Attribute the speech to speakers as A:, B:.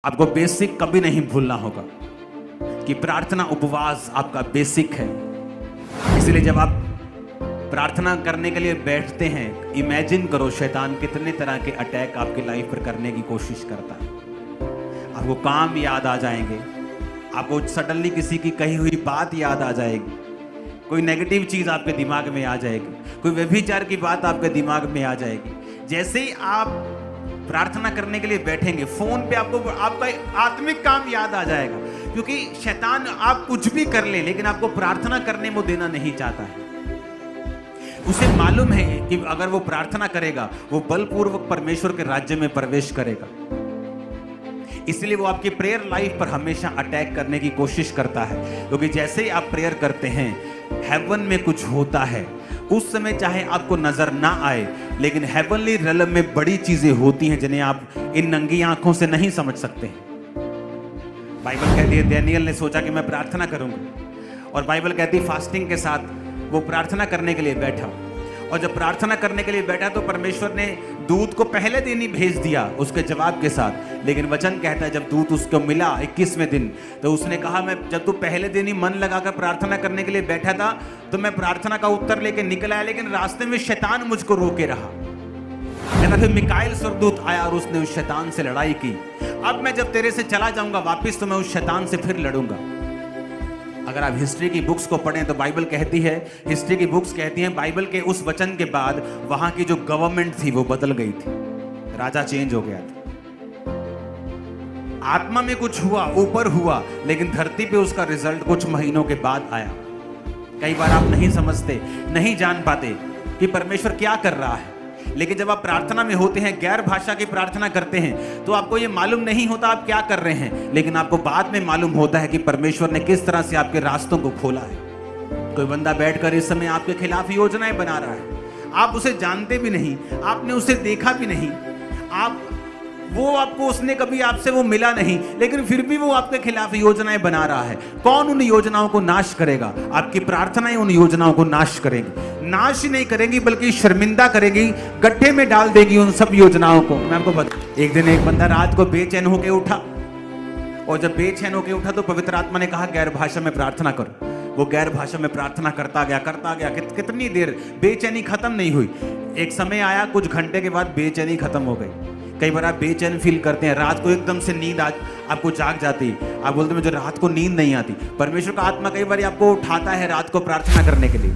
A: आपको बेसिक कभी नहीं भूलना होगा कि प्रार्थना उपवास आपका बेसिक है। इसलिए जब आप प्रार्थना करने के लिए बैठते हैं, इमेजिन करो शैतान कितने तरह के अटैक आपकी लाइफ पर करने की कोशिश करता है। आपको काम याद आ जाएंगे, आपको सडनली किसी की कही हुई बात याद आ जाएगी, कोई नेगेटिव चीज आपके दिमाग में आ जाएगी, कोई व्यभिचार की बात आपके दिमाग में आ जाएगी। जैसे ही आप प्रार्थना करने के लिए बैठेंगे, फोन पे आपको आपका आत्मिक काम याद आ जाएगा, क्योंकि शैतान आप कुछ भी कर ले लेकिन आपको प्रार्थना करने में देना नहीं चाहता है। उसे मालूम है कि अगर वो प्रार्थना करेगा वो बलपूर्वक परमेश्वर के राज्य में प्रवेश करेगा। इसलिए वो आपकी प्रेयर लाइफ पर हमेशा अटैक करने की कोशिश करता है, क्योंकि जैसे ही आप प्रेयर करते हैं हेवन में कुछ होता है। उस समय चाहे आपको नजर ना आए, लेकिन हेवनली रियल्म में बड़ी चीजें होती हैं जिन्हें आप इन नंगी आंखों से नहीं समझ सकते हैं। बाइबल कहती है दानियेल ने सोचा कि मैं प्रार्थना करूंगा, और बाइबल कहती है फास्टिंग के साथ वो प्रार्थना करने के लिए बैठा, और जब प्रार्थना करने के लिए बैठा तो परमेश्वर ने दूत को पहले दिन ही भेज दिया उसके जवाब के साथ। लेकिन वचन कहता है जब दूत उसको मिला 21वें दिन, तो उसने कहा मैं जब तू पहले दिन ही मन लगाकर प्रार्थना करने के लिए बैठा था तो मैं प्रार्थना का उत्तर लेके निकल आया, लेकिन रास्ते में शैतान मुझको रोके रहा। कहता फिर मिकाएल स्वर्गदूत आया और उसने उस शैतान से लड़ाई की। अब मैं जब तेरे से चला जाऊंगा वापिस तो मैं उस शैतान से फिर लड़ूंगा। अगर आप हिस्ट्री की बुक्स को पढ़ें तो बाइबल कहती है, हिस्ट्री की बुक्स कहती हैं बाइबल के उस वचन के बाद वहां की जो गवर्नमेंट थी वो बदल गई थी, राजा चेंज हो गया था। आत्मा में कुछ हुआ, ऊपर हुआ, लेकिन धरती पे उसका रिजल्ट कुछ महीनों के बाद आया। कई बार आप नहीं समझते, नहीं जान पाते कि परमेश्वर क्या कर रहा है, लेकिन जब आप प्रार्थना में होते हैं, गैर भाषा की प्रार्थना करते हैं, तो आपको ये मालूम नहीं होता आप क्या कर रहे हैं, लेकिन आपको बाद में मालूम होता है कि परमेश्वर ने किस तरह से आपके रास्तों को खोला है। कोई बंदा बैठकर इस समय आपके खिलाफ योजनाएं बना रहा है, आप उसे जानते भी नहीं, आपने उसे देखा भी नहीं, आपको उसने कभी आपसे वो मिला नहीं, लेकिन फिर भी वो आपके खिलाफ योजनाएं बना रहा है। कौन उन योजनाओं को नाश करेगा? आपकी प्रार्थनाएं उन योजनाओं को नाश करेंगी। नाश ही नहीं करेंगी बल्कि शर्मिंदा करेंगी, गड्ढे में डाल देगी उन सब योजनाओं को। मैं आपको बता, एक दिन एक बंदा रात को बेचैन होकर उठा, और जब बेचैन होकर उठा तो पवित्र आत्मा ने कहा गैर भाषा में प्रार्थना करो। वो गैर भाषा में प्रार्थना करता गया कितनी देर बेचैनी खत्म नहीं हुई। एक समय आया, कुछ घंटे के बाद बेचैनी खत्म हो गई। कई बार आप बेचैन फील करते हैं, रात को एकदम से नींद आपको जाग जाती, आप बोलते हैं मुझे रात को नींद नहीं आती। परमेश्वर का आत्मा कई बार आपको उठाता है रात को प्रार्थना करने के लिए।